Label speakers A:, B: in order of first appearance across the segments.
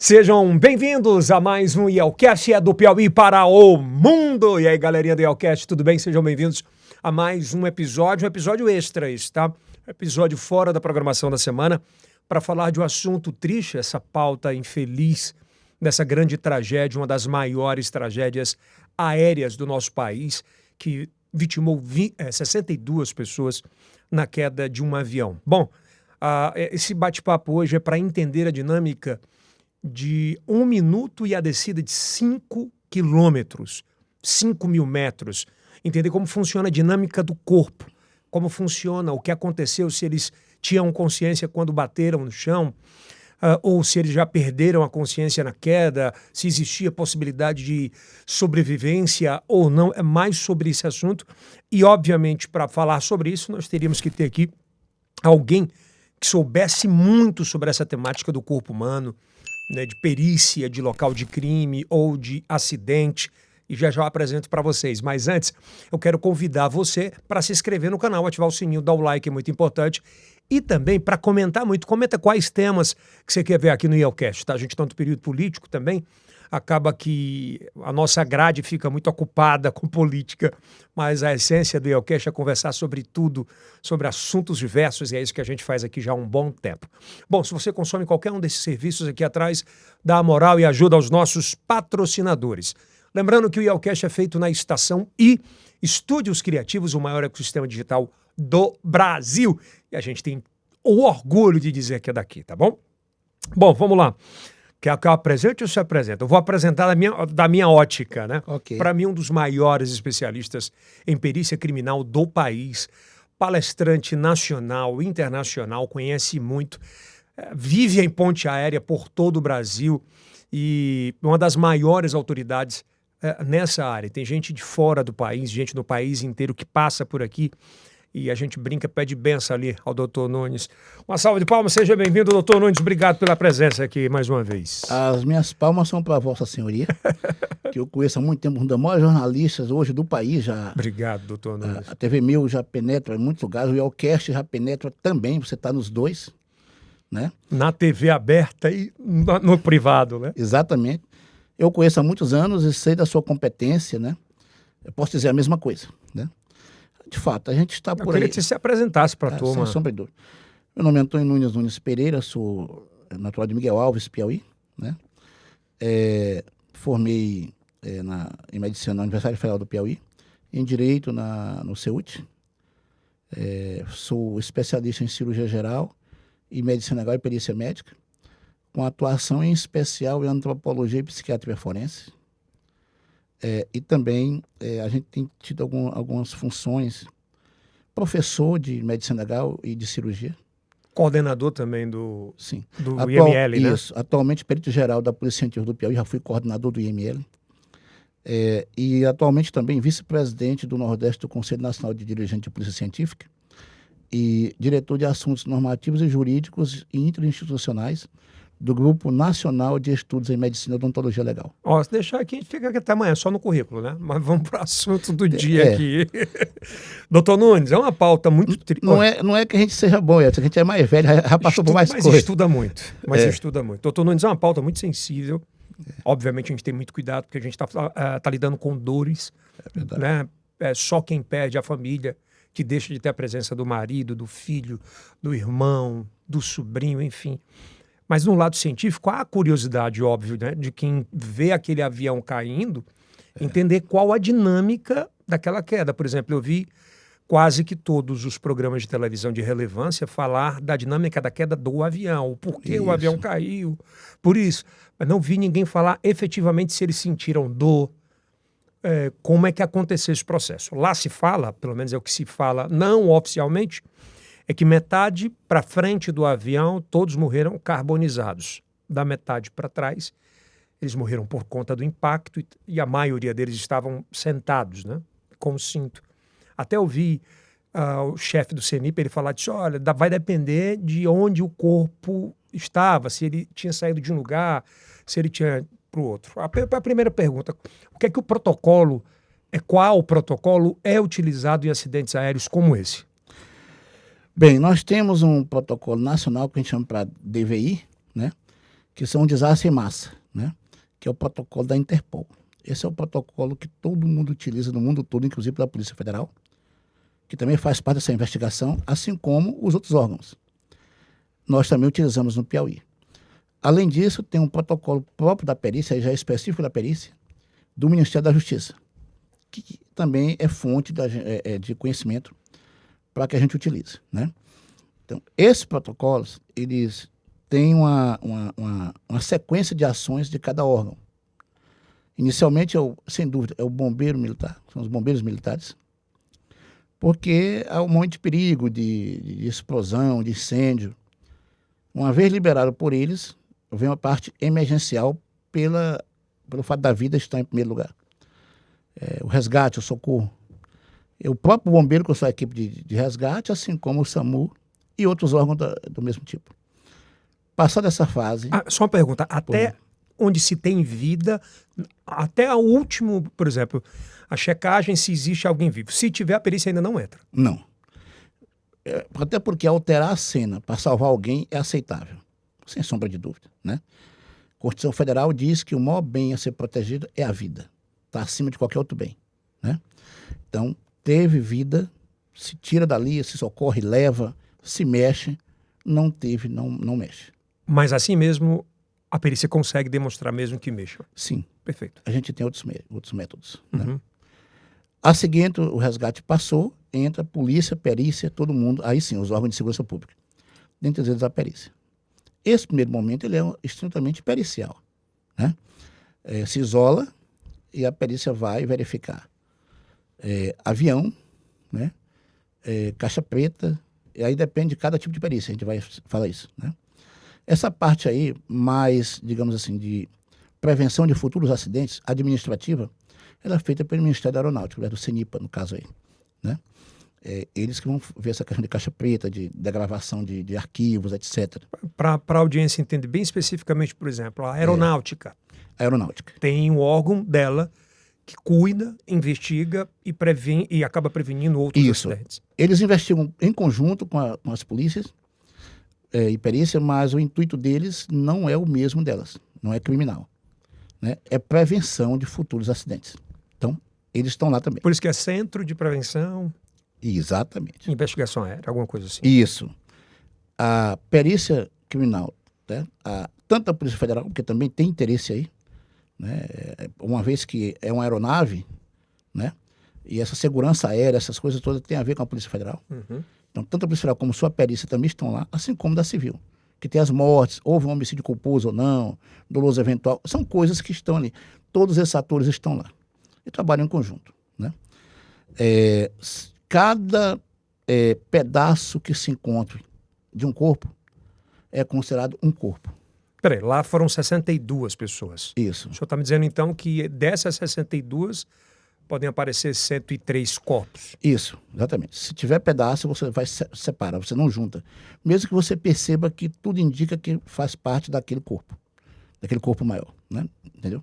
A: Sejam bem-vindos a mais um IELCast do Piauí para o mundo. E aí, galerinha do IELCast, tudo bem? Sejam bem-vindos a mais um episódio extra esse, tá? Episódio fora da programação da semana para falar de um assunto triste, essa pauta infeliz dessa grande tragédia, uma das maiores tragédias aéreas do nosso país, que vitimou 62 pessoas na queda de um avião. Bom, esse bate-papo hoje é para entender a dinâmica de 1 minuto e a descida de 5 quilômetros, 5 mil metros. Entender como funciona a dinâmica do corpo, como funciona, o que aconteceu, se eles tinham consciência quando bateram no chão, ou se eles já perderam a consciência na queda, se existia possibilidade de sobrevivência ou não. É mais sobre esse assunto. E, obviamente, para falar sobre isso, nós teríamos que ter aqui alguém que soubesse muito sobre essa temática do corpo humano, né, de perícia, de local de crime ou de acidente, e já eu apresento para vocês. Mas antes, eu quero convidar você para se inscrever no canal, ativar o sininho, dar o like, é muito importante, e também para comentar muito. Comenta quais temas que você quer ver aqui no IELCast, tá? A gente está no período político também, acaba que a nossa grade fica muito ocupada com política, mas a essência do IELCast é conversar sobre tudo, sobre assuntos diversos, e é isso que a gente faz aqui já há um bom tempo. Bom, se você consome qualquer um desses serviços aqui atrás, dá a moral e ajuda aos nossos patrocinadores. Lembrando que o IELCast é feito na Estação I, Estúdios Criativos, o maior ecossistema digital do Brasil, e a gente tem o orgulho de dizer que é daqui, tá bom? Bom, vamos lá. Quer que eu apresente ou se apresenta? Eu vou apresentar da minha ótica, né?
B: Okay.
A: Para mim, um dos maiores especialistas em perícia criminal do país, palestrante nacional, internacional, conhece muito, vive em ponte aérea por todo o Brasil e uma das maiores autoridades nessa área. Tem gente de fora do país, gente do país inteiro que passa por aqui. E a gente brinca, pede benção ali ao doutor Nunes. Uma salva de palmas, seja bem-vindo, doutor Nunes. Obrigado pela presença aqui mais uma vez.
B: As minhas palmas são para Vossa Senhoria, que eu conheço há muito tempo, um dos maiores jornalistas hoje do país. Já.
A: Obrigado, doutor Nunes.
B: A TV Mil já penetra em muitos lugares, o IELCast já penetra também, você está nos dois, né?
A: Na TV aberta e no privado, né?
B: Exatamente. Eu conheço há muitos anos e sei da sua competência, né? Eu posso dizer a mesma coisa, né? De fato, a gente está por aí.
A: Eu queria que você se apresentasse para a turma.
B: Sem sombra de dúvida. Meu nome é Antônio Nunes Pereira, sou natural de Miguel Alves, Piauí, né? Formei em medicina na Universidade Federal do Piauí, em direito no CEUT. Sou especialista em cirurgia geral e medicina legal e perícia médica, com atuação em especial em antropologia e psiquiatria forense. E também a gente tem tido algumas funções, professor de medicina legal e de cirurgia.
A: Coordenador também do
B: IML,
A: né?
B: Isso, atualmente perito geral da Polícia Científica do Piauí, já fui coordenador do IML. E atualmente também vice-presidente do Nordeste do Conselho Nacional de Dirigentes de Polícia Científica e diretor de assuntos normativos e jurídicos e interinstitucionais do Grupo Nacional de Estudos em Medicina e Odontologia Legal.
A: Ó, se deixar aqui, a gente fica aqui até amanhã, só no currículo, né? Mas vamos para o assunto do dia aqui. Doutor Nunes, é uma pauta muito...
B: Não é que a gente seja bom, é que a gente é mais velho, já passou por mais coisas.
A: Mas estuda muito, estuda muito. Doutor Nunes, é uma pauta muito sensível. Obviamente, a gente tem muito cuidado, porque a gente tá lidando com dores. Né? Só quem perde a família, que deixa de ter a presença do marido, do filho, do irmão, do sobrinho, enfim... Mas no lado científico, há a curiosidade, óbvio, né, de quem vê aquele avião caindo, entender qual a dinâmica daquela queda. Por exemplo, eu vi quase que todos os programas de televisão de relevância falar da dinâmica da queda do avião, o porquê o avião caiu, por isso. Mas não vi ninguém falar efetivamente se eles sentiram dor, como é que aconteceu esse processo. Lá se fala, pelo menos é o que se fala não oficialmente, é que metade para frente do avião, todos morreram carbonizados. Da metade para trás, eles morreram por conta do impacto e a maioria deles estavam sentados, né, com o cinto. Até ouvi o chefe do CENIP, ele falar disso, olha, vai depender de onde o corpo estava, se ele tinha saído de um lugar, se ele tinha para o outro. A primeira pergunta, o que é que qual protocolo é utilizado em acidentes aéreos como esse?
B: Bem, nós temos um protocolo nacional que a gente chama para DVI, né? que são um desastre em massa, né? Que é o protocolo da Interpol. Esse é o protocolo que todo mundo utiliza no mundo todo, inclusive pela Polícia Federal, que também faz parte dessa investigação, assim como os outros órgãos. Nós também utilizamos no Piauí. Além disso, tem um protocolo próprio da perícia, já específico da perícia, do Ministério da Justiça, que também é fonte de conhecimento para que a gente utilize, né? Então, esses protocolos, eles têm uma sequência de ações de cada órgão. Inicialmente, sem dúvida, é o bombeiro militar, são os bombeiros militares, porque há um monte de perigo, de explosão, de incêndio. Uma vez liberado por eles, vem uma parte emergencial pelo fato da vida estar em primeiro lugar. O resgate, o socorro. O próprio bombeiro com a sua equipe de resgate, assim como o SAMU e outros órgãos do mesmo tipo. Passada essa fase...
A: Só uma pergunta, até onde se tem vida, até o último, por exemplo, a checagem se existe alguém vivo. Se tiver, a perícia ainda não entra.
B: Não. Até porque alterar a cena para salvar alguém é aceitável, sem sombra de dúvida, né? A Constituição Federal diz que o maior bem a ser protegido é a vida. Está acima de qualquer outro bem, né? Então, teve vida, se tira dali, se socorre, leva, se mexe. Não teve, não mexe.
A: Mas assim mesmo, a perícia consegue demonstrar mesmo que mexa?
B: Sim.
A: Perfeito.
B: A gente tem outros métodos,
A: Uhum.
B: né? A seguinte, o resgate passou, entra polícia, perícia, todo mundo, aí sim, os órgãos de segurança pública. Dentre eles a perícia. Esse primeiro momento, ele é estritamente pericial, né? Se isola e a perícia vai verificar avião, né? Caixa preta, e aí depende de cada tipo de perícia, a gente vai falar isso, né? Essa parte aí, mais, digamos assim, de prevenção de futuros acidentes, administrativa, ela é feita pelo Ministério da Aeronáutica, do CENIPA, no caso aí, né? Eles que vão ver essa questão de caixa preta, de degravação de arquivos, etc.
A: Para a audiência entender bem especificamente, por exemplo, a aeronáutica.
B: A aeronáutica.
A: Tem um órgão dela que cuida, investiga e previne e acaba prevenindo outros acidentes.
B: Eles investigam em conjunto com as polícias e perícia, mas o intuito deles não é o mesmo delas, não é criminal, né? É prevenção de futuros acidentes. Então, eles estão lá também.
A: Por isso que é Centro de Prevenção...
B: Exatamente.
A: Investigação aérea, alguma coisa assim.
B: Isso. A perícia criminal, né? Tanto a Polícia Federal, porque também tem interesse aí, né? Uma vez que é uma aeronave, né? E essa segurança aérea, essas coisas todas têm a ver com a Polícia Federal.
A: Uhum.
B: Então, tanto a Polícia Federal como sua perícia também estão lá, assim como da Civil. Que tem as mortes, houve um homicídio culposo ou não, doloso eventual, são coisas que estão ali. Todos esses atores estão lá. E trabalham em conjunto, né? Cada pedaço que se encontre de um corpo é considerado um corpo.
A: Peraí, lá foram 62 pessoas.
B: Isso.
A: O senhor está me dizendo, então, que dessas 62 podem aparecer 103 corpos.
B: Isso, exatamente. Se tiver pedaço, você vai separar, você não junta. Mesmo que você perceba que tudo indica que faz parte daquele corpo maior, né? Entendeu?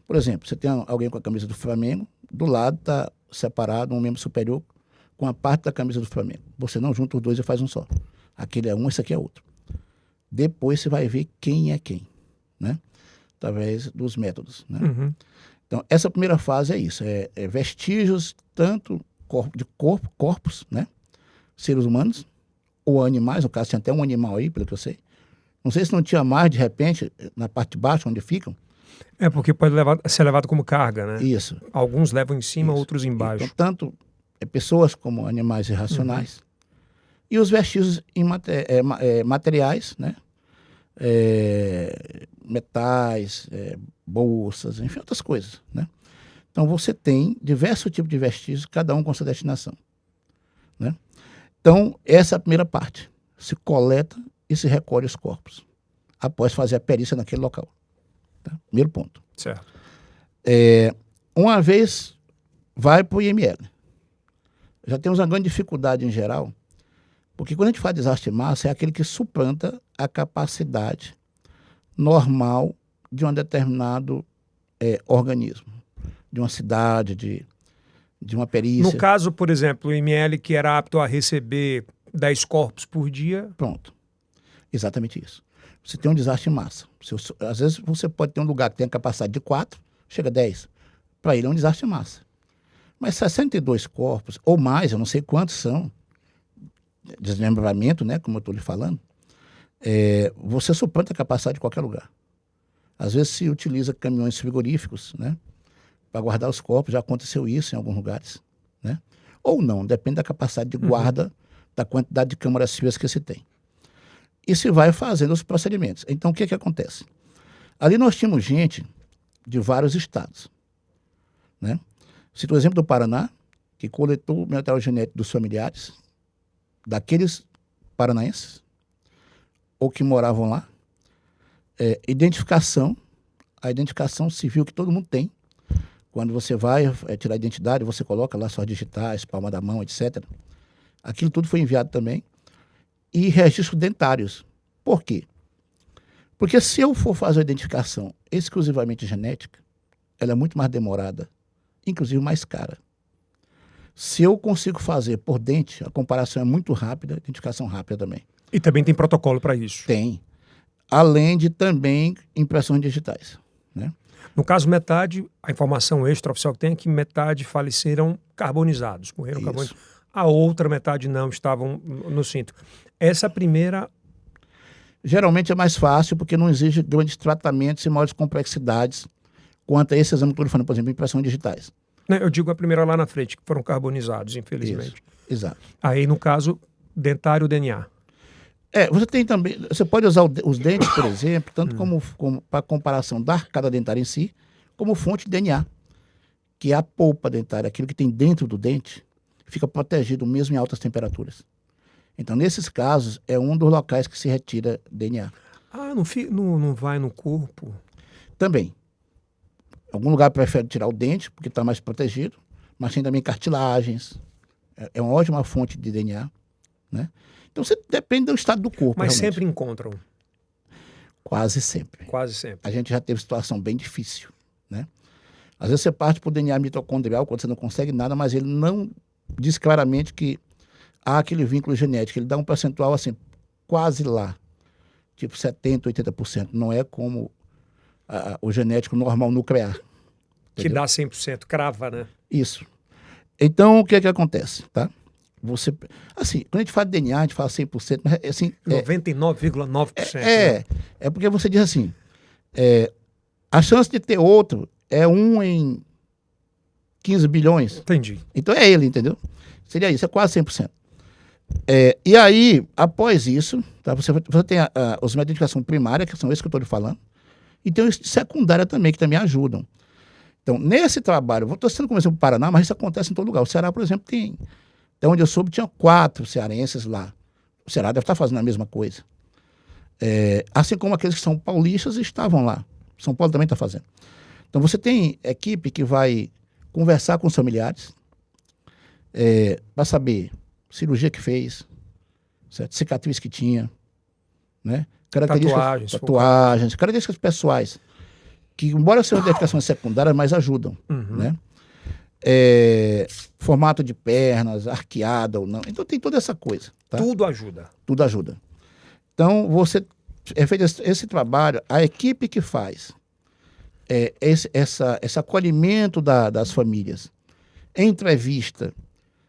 B: Por exemplo, você tem alguém com a camisa do Flamengo, do lado está separado um membro superior com a parte da camisa do Flamengo. Você não junta os dois e faz um só. Aquele é um, esse aqui é outro. Depois você vai ver quem é quem, né? Através dos métodos, né?
A: Uhum.
B: Então, essa primeira fase é isso, é vestígios tanto de corpos, né? Seres humanos ou animais, no caso tinha até um animal aí, pelo que eu sei. Não sei se não tinha mais, de repente, na parte de baixo, onde ficam.
A: Porque pode ser levado como carga, né?
B: Isso.
A: Alguns levam em cima,
B: Isso.
A: outros embaixo.
B: Então, tanto pessoas como animais irracionais. E os vestígios materiais, né? Metais, bolsas, enfim, outras coisas, né? Então, você tem diversos tipos de vestígios, cada um com sua destinação, né? Então, essa é a primeira parte. Se coleta e se recolhe os corpos, após fazer a perícia naquele local. Tá? Primeiro ponto.
A: Certo.
B: Uma vez vai para o IML. Já temos uma grande dificuldade em geral, porque quando a gente fala de desastre de massa, é aquele que suplanta a capacidade normal de um determinado organismo, de uma cidade, de uma perícia.
A: No caso, por exemplo, o IML que era apto a receber 10 corpos por dia.
B: Pronto. Exatamente isso. você tem um desastre em massa. Às vezes você pode ter um lugar que tem a capacidade de 4, chega a 10. Para ele é um desastre em massa. Mas 62 corpos, ou mais, eu não sei quantos são, desmembramento, né, como eu estou lhe falando, você suplanta a capacidade de qualquer lugar. Às vezes se utiliza caminhões frigoríficos, né, para guardar os corpos, já aconteceu isso em alguns lugares, né? Ou não, depende da capacidade de guarda, da quantidade de câmaras frias que se tem. E se vai fazendo os procedimentos. Então, o que acontece? Ali nós tínhamos gente de vários estados, né? Cito o exemplo do Paraná, que coletou o material genético dos familiares, daqueles paranaenses, ou que moravam lá, a identificação civil que todo mundo tem. Quando você vai tirar a identidade, você coloca lá suas digitais, palma da mão, etc. Aquilo tudo foi enviado também. E registros dentários. Por quê? Porque se eu for fazer a identificação exclusivamente genética, ela é muito mais demorada, inclusive mais cara. Se eu consigo fazer por dente, a comparação é muito rápida, a identificação rápida também.
A: E também tem protocolo para isso?
B: Tem. Além de também impressões digitais, né?
A: No caso, metade, a informação extraoficial que tem é que metade faleceram carbonizados, morreram carbonizados. A outra metade não, estavam no cinto. Essa primeira...
B: Geralmente é mais fácil porque não exige grandes tratamentos e maiores complexidades quanto a esse exame que eu estou falando, por exemplo, impressões digitais.
A: Eu digo a primeira lá na frente, que foram carbonizados, infelizmente.
B: Isso, exato.
A: Aí, no caso, dentário DNA.
B: Você tem também, você pode usar os dentes, por exemplo, tanto como para comparação da arcada dentária em si, como fonte de DNA, que é a polpa dentária, aquilo que tem dentro do dente, fica protegido mesmo em altas temperaturas. Então, nesses casos, é um dos locais que se retira DNA.
A: Ah, não vai no corpo?
B: Também. Algum lugar prefere tirar o dente, porque está mais protegido, mas tem também cartilagens. É uma ótima fonte de DNA, né? Então, você depende do estado do corpo.
A: Mas
B: realmente.
A: sempre encontram?
B: Quase sempre.
A: Quase sempre.
B: A gente já teve situação bem difícil, né? Às vezes você parte para o DNA mitocondrial quando você não consegue nada, mas ele não diz claramente que há aquele vínculo genético. Ele dá um percentual assim, quase lá, tipo 70%, 80%. Não é como o genético normal nuclear.
A: Que dá 100%, crava, né?
B: Isso. Então, o que acontece, tá? Assim, quando a gente fala de DNA, a gente fala 100%, mas assim...
A: 99,9%.
B: É porque você diz assim, a chance de ter outro é 1 em 15 bilhões.
A: Entendi.
B: Então é ele, entendeu? Seria isso, é quase 100%. E aí, após isso, tá, você tem os métodos de identificação primária, que são esses que eu estou lhe falando, e tem os secundária também, que também ajudam. Então, nesse trabalho, estou sendo como exemplo o Paraná, mas isso acontece em todo lugar. O Ceará, por exemplo, tem... Até onde eu soube, tinha 4 cearenses lá. O Ceará deve estar fazendo a mesma coisa. Assim como aqueles que são paulistas estavam lá. São Paulo também está fazendo. Então, você tem equipe que vai conversar com os familiares para saber cirurgia que fez, certo? Cicatriz que tinha, né? Tatuagens, características pessoais, que, embora sejam identificações secundárias, mas ajudam, né? Formato de pernas, arqueada ou não. Então tem toda essa coisa. Tá?
A: Tudo ajuda.
B: Tudo ajuda. Então, é feito esse trabalho, a equipe que faz esse acolhimento das famílias, entrevista,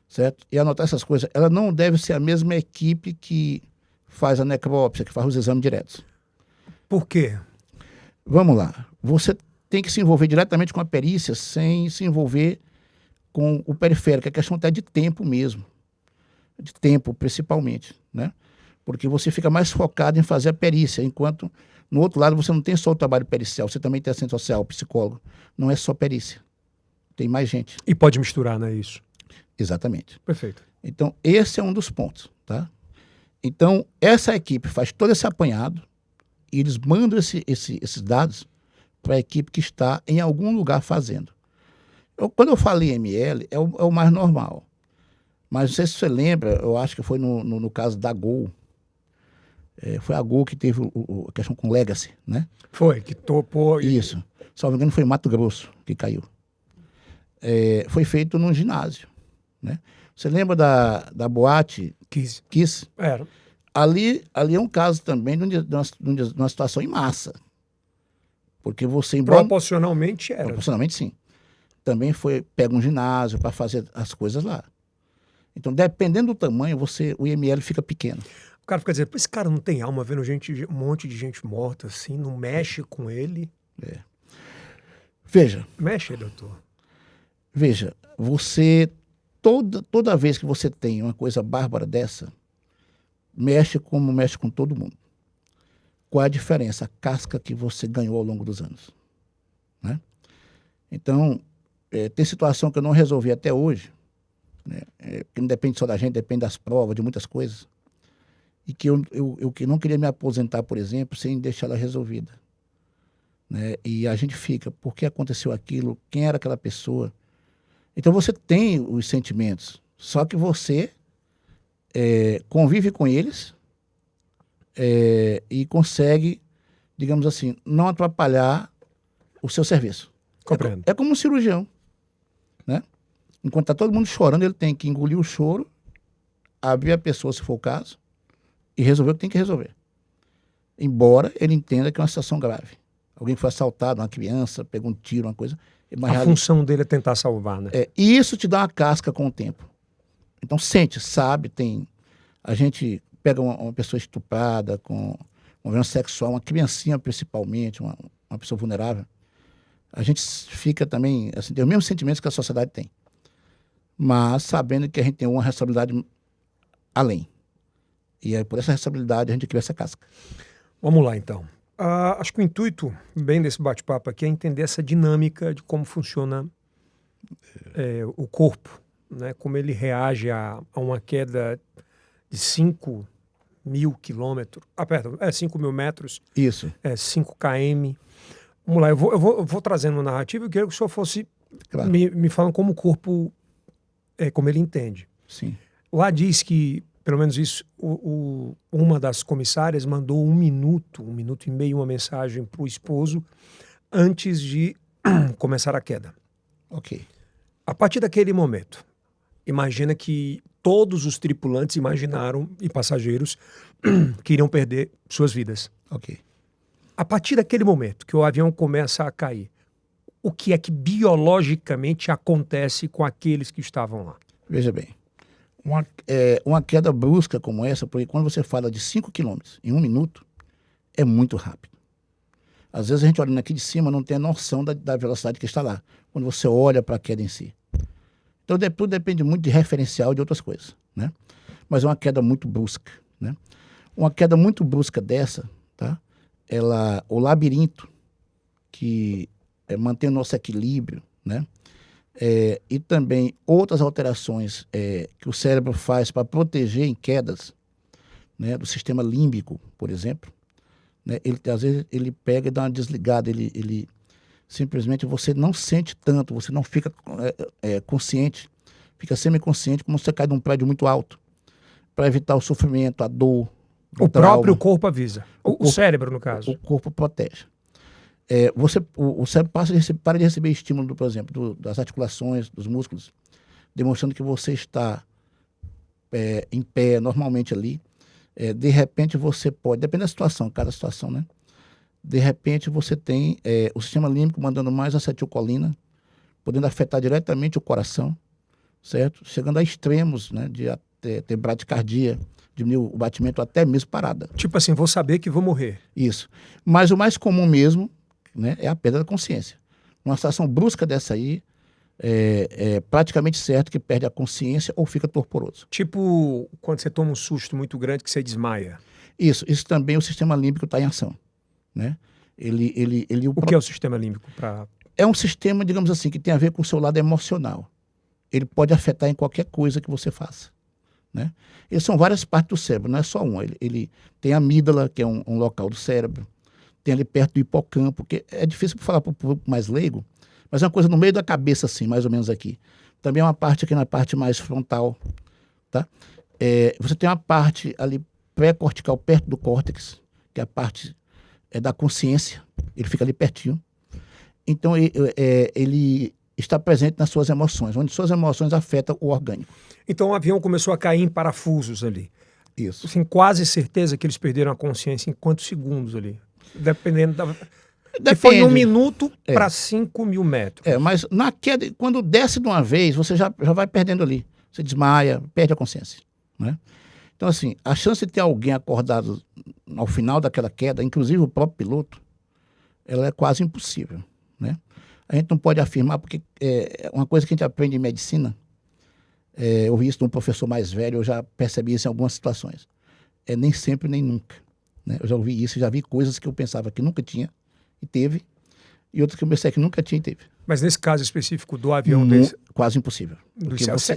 B: certo? E anotar essas coisas, ela não deve ser a mesma equipe que faz a necrópsia, que faz os exames diretos.
A: Por quê?
B: Vamos lá. Você tem que se envolver diretamente com a perícia sem se envolver com o periférico. É questão até de tempo mesmo. De tempo, principalmente, né? Porque você fica mais focado em fazer a perícia, enquanto no outro lado você não tem só o trabalho pericial, você também tem assistente social, psicólogo. Não é só perícia. Tem mais gente.
A: E pode misturar, não é isso?
B: Exatamente.
A: Perfeito.
B: Então, esse é um dos pontos, tá? Então, essa equipe faz todo esse apanhado e eles mandam esses dados para a equipe que está em algum lugar fazendo. Quando eu falei ML, é o mais normal. Mas não sei se você lembra, eu acho que foi no caso da Gol. Foi a Gol que teve a questão com Legacy, né?
A: Foi, que topou.
B: Isso. Se não me engano, foi Mato Grosso que caiu. Foi feito num ginásio, né? Você lembra da boate
A: Kiss?
B: Kiss?
A: Era.
B: ali é um caso também de uma situação em massa. Porque você...
A: Proporcionalmente era.
B: Proporcionalmente, sim. Também pega um ginásio para fazer as coisas lá. Então, dependendo do tamanho, o IML fica pequeno.
A: O cara fica dizendo, esse cara não tem alma, vendo um monte de gente morta assim, não mexe com ele.
B: Veja.
A: Mexe, doutor.
B: Veja, você, toda vez que você tem uma coisa bárbara dessa, mexe como mexe com todo mundo. Qual é a diferença? A casca que você ganhou ao longo dos anos. Né? Então, tem situação que eu não resolvi até hoje, né? Que não depende só da gente, depende das provas, de muitas coisas, e que eu que não queria me aposentar, por exemplo, sem deixar ela resolvida. Né? E a gente fica, por que aconteceu aquilo? Quem era aquela pessoa? Então você tem os sentimentos, só que você convive com eles e consegue, digamos assim, não atrapalhar o seu serviço.
A: Compreendo.
B: É como um cirurgião, né? Enquanto está todo mundo chorando, ele tem que engolir o choro, abrir a pessoa, se for o caso, e resolver o que tem que resolver. Embora ele entenda que é uma situação grave. Alguém foi assaltado, uma criança, pegou um tiro, uma coisa...
A: A função dele é tentar salvar, né?
B: E isso te dá uma casca com o tempo. Então sente, sabe, tem... A gente pega uma pessoa estuprada, com uma violência sexual, uma criancinha principalmente, uma pessoa vulnerável. A gente fica também, assim, tem os mesmos sentimentos que a sociedade tem. Mas sabendo que a gente tem uma responsabilidade além. E aí, por essa responsabilidade, a gente cria essa casca.
A: Vamos lá, então. Acho que o intuito, bem, desse bate-papo aqui é entender essa dinâmica de como funciona o corpo, né? Como ele reage a uma queda de 5.000 quilômetros, 5.000 metros.
B: Isso.
A: 5 km. Vamos lá, eu vou trazendo uma narrativa e eu queria que o senhor fosse
B: Claro.
A: me falando como o corpo, como ele entende.
B: Sim.
A: Lá diz que, pelo menos isso, uma das comissárias mandou 1 minuto e meio, uma mensagem para o esposo antes de começar a queda.
B: Ok.
A: A partir daquele momento, imagina que todos os tripulantes imaginaram, e passageiros, que iriam perder suas vidas.
B: Ok.
A: A partir daquele momento que o avião começa a cair, o que é que biologicamente acontece com aqueles que estavam lá?
B: Veja bem, uma queda brusca como essa, porque quando você fala de 5 quilômetros em 1 minuto, é muito rápido. Às vezes a gente olhando aqui de cima não tem a noção da velocidade que está lá, quando você olha para a queda em si. Então tudo depende muito de referencial e de outras coisas, né? Mas é uma queda muito brusca, né? Uma queda muito brusca dessa, tá? O labirinto que mantém o nosso equilíbrio, né? E também outras alterações que o cérebro faz para proteger em quedas, né? Do sistema límbico, por exemplo, né? Às vezes ele pega e dá uma desligada, ele simplesmente você não sente tanto, você não fica consciente, fica semiconsciente como você cai de um prédio muito alto, para evitar o sofrimento, a dor.
A: O próprio corpo avisa. O cérebro, no caso.
B: O corpo protege. O cérebro para de receber estímulo, por exemplo, das articulações, dos músculos, demonstrando que você está em pé normalmente ali. De repente você pode, depende da situação, cada situação, né? De repente você tem o sistema límbico mandando mais acetilcolina, podendo afetar diretamente o coração, certo? Chegando a extremos, né? De ter bradicardia, diminuir o batimento até mesmo parada.
A: Tipo assim, vou saber que vou morrer.
B: Isso. Mas o mais comum mesmo, né, é a perda da consciência. Uma situação brusca dessa aí, é praticamente certo que perde a consciência ou fica torporoso.
A: Tipo quando você toma um susto muito grande que você desmaia.
B: Isso também o sistema límbico está em ação, né?
A: O que é o sistema límbico?
B: É um sistema, digamos assim, que tem a ver com o seu lado emocional. Ele pode afetar em qualquer coisa que você faça, né? E são várias partes do cérebro, não é só uma. Ele tem a amígdala, que é um local do cérebro, tem ali perto do hipocampo, que é difícil falar para o público mais leigo, mas é uma coisa no meio da cabeça, assim, mais ou menos aqui. Também é uma parte aqui na parte mais frontal, tá? Você tem uma parte ali pré-cortical, perto do córtex, que é a parte da consciência, ele fica ali pertinho. Então, ele está presente nas suas emoções, onde suas emoções afetam o orgânico.
A: Então o avião começou a cair em parafusos ali.
B: Isso.
A: Assim, quase certeza que eles perderam a consciência em quantos segundos ali? Dependendo da... Que foi 1 minuto para 5.000 metros.
B: Mas na queda, quando desce de uma vez, você já vai perdendo ali. Você desmaia, perde a consciência, né? Então, assim, a chance de ter alguém acordado ao final daquela queda, inclusive o próprio piloto, ela é quase impossível, né? A gente não pode afirmar, porque uma coisa que a gente aprende em medicina, eu vi isso de um professor mais velho, eu já percebi isso em algumas situações. Nem sempre, nem nunca, né? Eu já ouvi isso, já vi coisas que eu pensava que nunca tinha e teve, e outras que eu pensei que nunca tinha e teve.
A: Mas nesse caso específico do avião desse...
B: Quase impossível.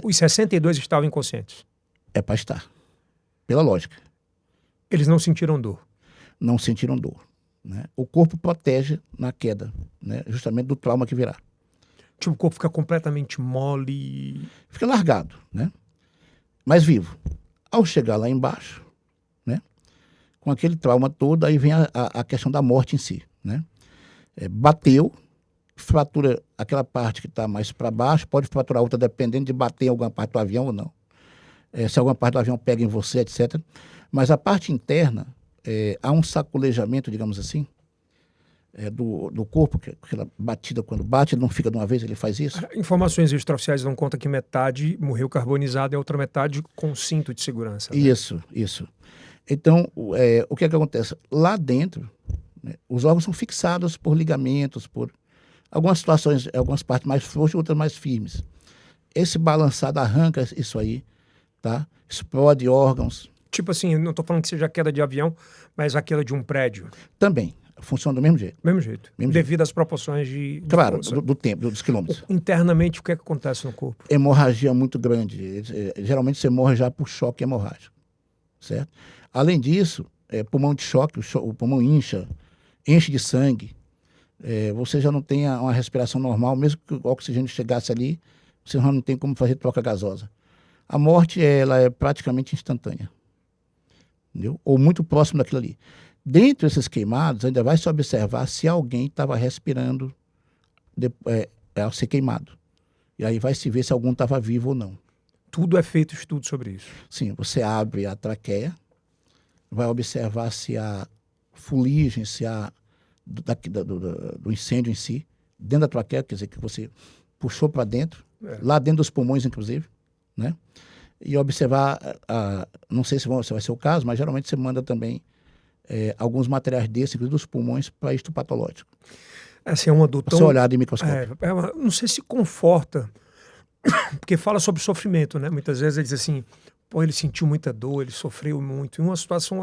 A: Os 62 estavam inconscientes.
B: É para estar. Pela lógica.
A: Eles não sentiram dor.
B: Não sentiram dor, né? O corpo protege na queda, né? Justamente do trauma que virá.
A: Tipo, o corpo fica completamente mole.
B: Fica largado, né? Mas vivo. Ao chegar lá embaixo, né? Com aquele trauma todo, aí vem a questão da morte em si, né? Bateu, fratura aquela parte que está mais para baixo, pode fraturar outra dependendo de bater em alguma parte do avião ou não. Se alguma parte do avião pega em você, etc. Mas a parte interna, há um sacolejamento, digamos assim, do corpo, que aquela batida, quando bate, ele não fica de uma vez, ele faz isso.
A: Informações extraoficiais dão conta que metade morreu carbonizada e a outra metade com cinto de segurança. Né?
B: Isso. Então, o que é que acontece? Lá dentro, né, os órgãos são fixados por ligamentos, por algumas situações, algumas partes mais frouxas, outras mais firmes. Esse balançado arranca isso aí, tá? Explode órgãos.
A: Tipo assim, não estou falando que seja a queda de avião, mas a queda de um prédio.
B: Também. Funciona do mesmo jeito.
A: Mesmo jeito. Devido às proporções de
B: claro, do tempo, dos quilômetros.
A: Internamente, o que é que acontece no corpo?
B: Hemorragia muito grande. Geralmente você morre já por choque hemorrágico. Certo? Além disso, pulmão de choque, o pulmão enche de sangue. Você já não tem uma respiração normal, mesmo que o oxigênio chegasse ali, você já não tem como fazer troca gasosa. A morte, ela é praticamente instantânea. Entendeu? Ou muito próximo daquilo ali. Dentro desses queimados, ainda vai se observar se alguém estava respirando ao ser queimado. E aí vai se ver se algum estava vivo ou não.
A: Tudo é feito estudo sobre isso?
B: Sim, você abre a traqueia, vai observar se há fuligem, se há do incêndio em si, dentro da traqueia, quer dizer, que você puxou para dentro, lá dentro dos pulmões, inclusive, né? E observar, não sei se vai ser o caso, mas geralmente você manda também alguns materiais desses, inclusive dos pulmões, para histopatológico.
A: Essa é uma dor tão...
B: Ser olhado em microscópio.
A: Não sei se conforta, porque fala sobre sofrimento, né? Muitas vezes ele diz assim, pô, ele sentiu muita dor, ele sofreu muito. Em uma situação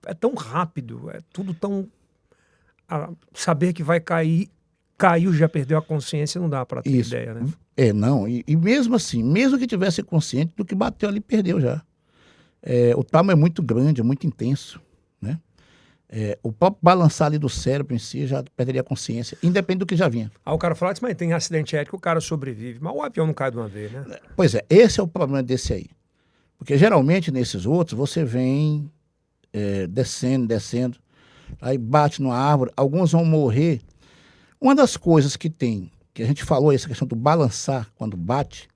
A: é tão rápido, é tudo tão... saber que vai cair, caiu, já perdeu a consciência, não dá para ter ideia, né?
B: Não, e mesmo assim, mesmo que tivesse consciente do que bateu ali, perdeu já. O trauma é muito grande, é muito intenso, né? O próprio balançar ali do cérebro em si já perderia a consciência, independente do que já vinha.
A: O cara fala, mas tem acidente aéreo que o cara sobrevive, mas o avião não cai de uma vez, né?
B: Pois esse é o problema desse aí. Porque geralmente nesses outros você vem descendo, aí bate numa árvore, alguns vão morrer. Uma das coisas que a gente falou, essa questão do balançar quando bate,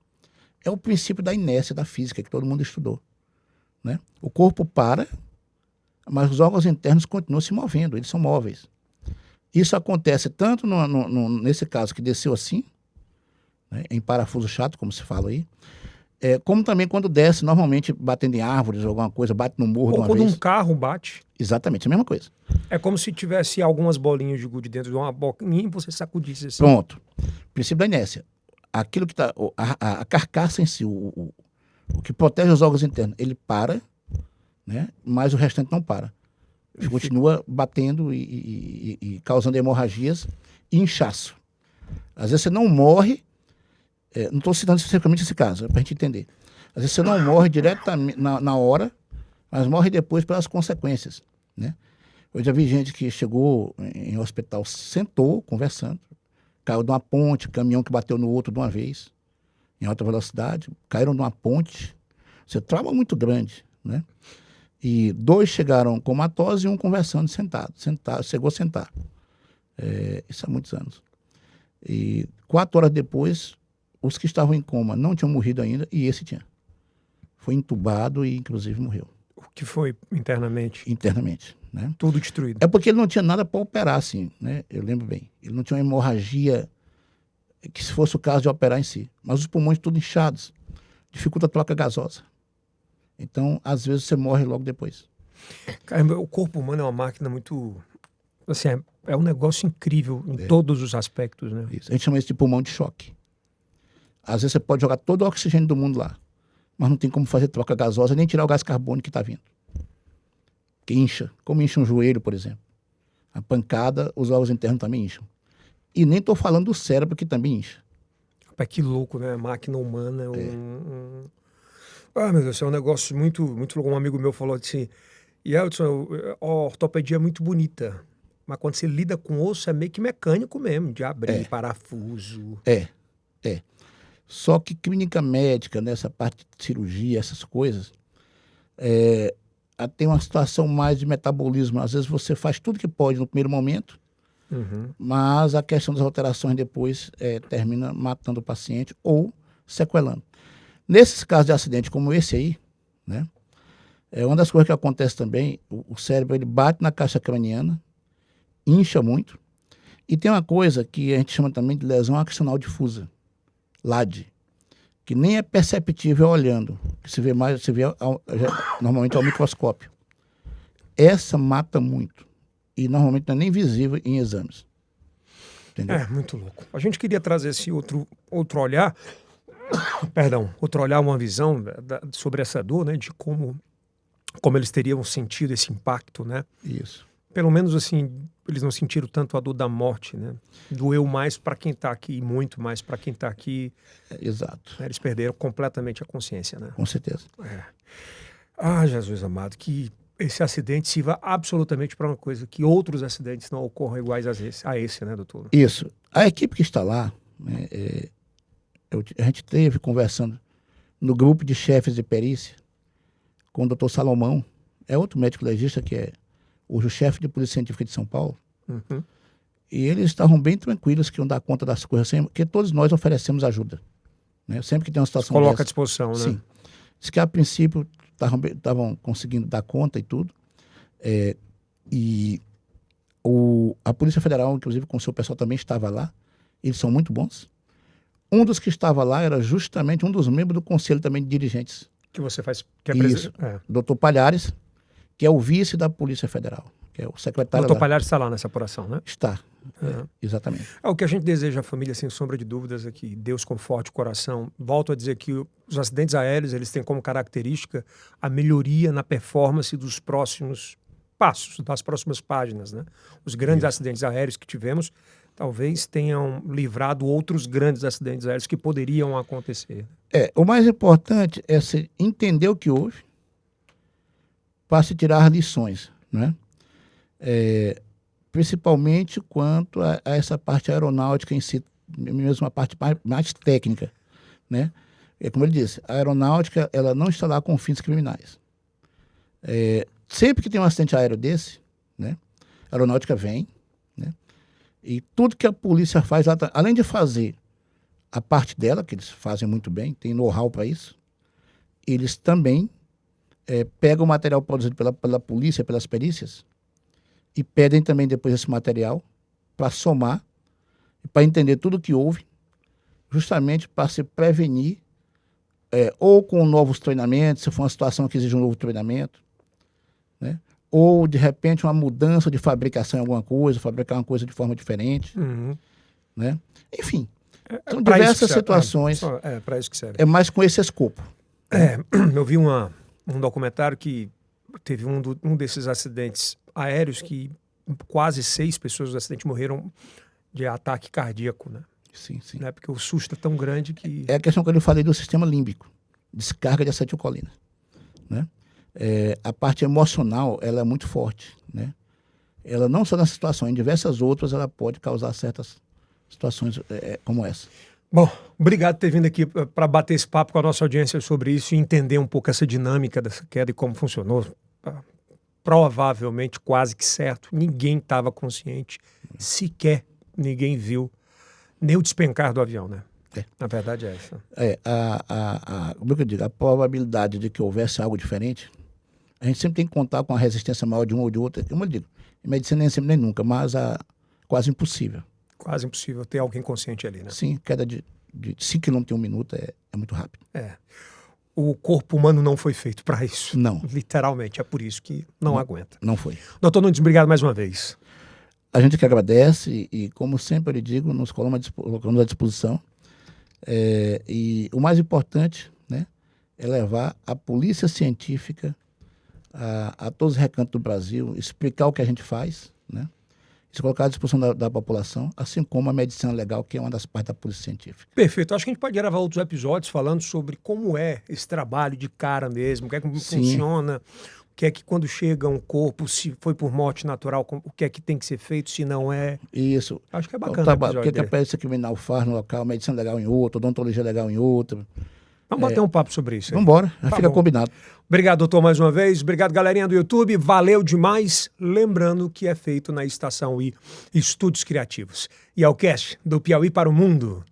B: é o princípio da inércia da física, que todo mundo estudou, né? O corpo para, mas os órgãos internos continuam se movendo, eles são móveis. Isso acontece tanto nesse caso que desceu assim, né, em parafuso chato, como se fala aí, como também quando desce, normalmente batendo em árvores ou alguma coisa, bate no morro de uma vez.
A: Ou quando um carro bate.
B: Exatamente, a mesma coisa.
A: É como se tivesse algumas bolinhas de gude dentro de uma boquinha e você sacudisse assim.
B: Pronto. Princípio da inércia. Aquilo que está... A carcaça em si, o que protege os órgãos internos, ele para, né? Mas o restante não para. Ele continua batendo e causando hemorragias e inchaço. Às vezes você não morre... não estou citando especificamente esse caso, é para a gente entender. Às vezes você não morre diretamente na hora, mas morre depois pelas consequências, né? Eu já vi gente que chegou em hospital, sentou conversando, caiu de uma ponte, caminhão que bateu no outro de uma vez, em alta velocidade, caíram de uma ponte. Isso é trauma muito grande, né? E 2 chegaram comatosos e um conversando sentado, chegou a sentar. Isso há muitos anos. E 4 horas depois, os que estavam em coma não tinham morrido ainda e esse tinha. Foi entubado e, inclusive, morreu.
A: O que foi internamente?
B: Internamente, né?
A: Tudo destruído.
B: É porque ele não tinha nada para operar, assim, né? Eu lembro bem. Ele não tinha uma hemorragia que se fosse o caso de operar em si. Mas os pulmões tudo inchados. Dificulta a troca gasosa. Então, às vezes, você morre logo depois.
A: Caramba, o corpo humano é uma máquina muito... Assim, é um negócio incrível em todos os aspectos, né?
B: Isso. A gente chama isso de pulmão de choque. Às vezes você pode jogar todo o oxigênio do mundo lá, mas não tem como fazer troca gasosa nem tirar o gás carbônico que está vindo. Que incha. Como incha um joelho, por exemplo. A pancada, os órgãos internos também incham. E nem estou falando do cérebro, que também incha.
A: Rapaz, que louco, né? A máquina humana é Ah, meu Deus, é um negócio muito, muito louco. Um amigo meu falou assim, Yeltsin, a ortopedia é muito bonita, mas quando você lida com osso é meio que mecânico mesmo, de abrir parafuso.
B: É. Só que clínica médica, nessa parte de cirurgia, essas coisas, tem uma situação mais de metabolismo. Às vezes você faz tudo que pode no primeiro momento, mas a questão das alterações depois termina matando o paciente ou sequelando. Nesses casos de acidente como esse aí, né, uma das coisas que acontece também, o cérebro ele bate na caixa craniana, incha muito, e tem uma coisa que a gente chama também de lesão axonal difusa, LAD, que nem é perceptível olhando, que se vê normalmente ao microscópio. Essa mata muito e normalmente não é nem visível em exames. Entendeu?
A: É, muito louco. A gente queria trazer esse outro olhar, outro olhar, uma visão sobre essa dor, né, de como eles teriam sentido esse impacto, né?
B: Isso.
A: Pelo menos assim, eles não sentiram tanto a dor da morte, né? Doeu mais para quem está aqui e muito mais para quem está aqui.
B: Exato.
A: Né? Eles perderam completamente a consciência, né?
B: Com certeza.
A: Ah, Jesus amado, que esse acidente sirva absolutamente para uma coisa, que outros acidentes não ocorram iguais a esse, né, doutor?
B: Isso. A equipe que está lá, né, a gente esteve conversando no grupo de chefes de perícia com o doutor Salomão, outro médico legista que é o chefe de Polícia Científica de São Paulo, e eles estavam bem tranquilos que iam dar conta das coisas, porque todos nós oferecemos ajuda. Né? Sempre que tem uma situação
A: Coloca
B: dessa,
A: à disposição, né?
B: Sim. Diz que a princípio estavam conseguindo dar conta e tudo, e a Polícia Federal, inclusive com o seu pessoal também estava lá, eles são muito bons. Um dos que estava lá era justamente um dos membros do Conselho também de Dirigentes.
A: Que você faz... Que
B: Isso, doutor Palhares, que é o vice da Polícia Federal, que é o secretário...
A: Doutor Palhares está lá nessa apuração, né?
B: Está, exatamente.
A: O que a gente deseja à família, sem sombra de dúvidas, é que Deus conforte o coração. Volto a dizer que os acidentes aéreos, eles têm como característica a melhoria na performance dos próximos passos, das próximas páginas, né? Os grandes acidentes aéreos que tivemos talvez tenham livrado outros grandes acidentes aéreos que poderiam acontecer.
B: O mais importante é se entender o que houve para se tirar lições, né? Principalmente quanto a essa parte aeronáutica em si, mesmo a parte mais técnica, né? Como ele disse, a aeronáutica ela não está lá com fins criminais. Sempre que tem um acidente aéreo desse, né, a aeronáutica vem, né, e tudo que a polícia faz, além de fazer a parte dela, que eles fazem muito bem, tem know-how para isso, eles também pegam o material produzido pela polícia, pelas perícias, e pedem também depois esse material para somar, para entender tudo o que houve, justamente para se prevenir, ou com novos treinamentos, se for uma situação que exige um novo treinamento, né? Ou, de repente, uma mudança de fabricação em alguma coisa, fabricar uma coisa de forma diferente. Né? Enfim, são diversas situações.
A: É para isso que serve.
B: É mais com esse escopo.
A: Eu vi um documentário que teve um desses acidentes aéreos que quase 6 pessoas do acidente morreram de ataque cardíaco, né?
B: Sim, sim.
A: Né? Porque o susto é tão grande que...
B: É a questão que eu falei do sistema límbico, descarga de acetilcolina, né? A parte emocional, ela é muito forte, né? Ela não só nessa situação, em diversas outras, ela pode causar certas situações como essa.
A: Bom, obrigado por ter vindo aqui para bater esse papo com a nossa audiência sobre isso e entender um pouco essa dinâmica dessa queda e como funcionou. Provavelmente, quase que certo, ninguém estava consciente, sequer ninguém viu nem o despencar do avião, né? Na verdade é essa.
B: Como é que eu digo? A probabilidade de que houvesse algo diferente, A gente sempre tem que contar com a resistência maior de um ou de outro. Como eu digo, em medicina nem sempre nem nunca, mas quase impossível.
A: Quase impossível ter alguém consciente ali, né?
B: Sim, queda de 5 km em 1 minuto é muito rápido.
A: O corpo humano não foi feito para isso.
B: Não.
A: Literalmente, é por isso que não aguenta.
B: Não foi.
A: Doutor Nunes, obrigado mais uma vez.
B: A gente que agradece e, como sempre eu lhe digo, nos colocamos à disposição. E o mais importante, né, é levar a polícia científica a todos os recantos do Brasil, explicar o que a gente faz, né, se colocar à disposição da população, assim como a medicina legal, que é uma das partes da polícia científica.
A: Perfeito. Acho que a gente pode gravar outros episódios falando sobre como é esse trabalho de cara mesmo, o que é que funciona, o que é que quando chega um corpo, se foi por morte natural, o que é que tem que ser feito, se não é.
B: Isso.
A: Acho que é bacana o episódio
B: porque
A: dele.
B: a perícia criminal faz no local, medicina legal em outro, odontologia legal em outro.
A: Vamos bater um papo sobre isso aí.
B: Vamos embora,
A: Tá
B: fica
A: bom.
B: combinado.
A: Obrigado, doutor, mais uma vez. Obrigado, galerinha do YouTube. Valeu demais. Lembrando que é feito na Estação I Estúdios Criativos. E é o cast do Piauí para o Mundo.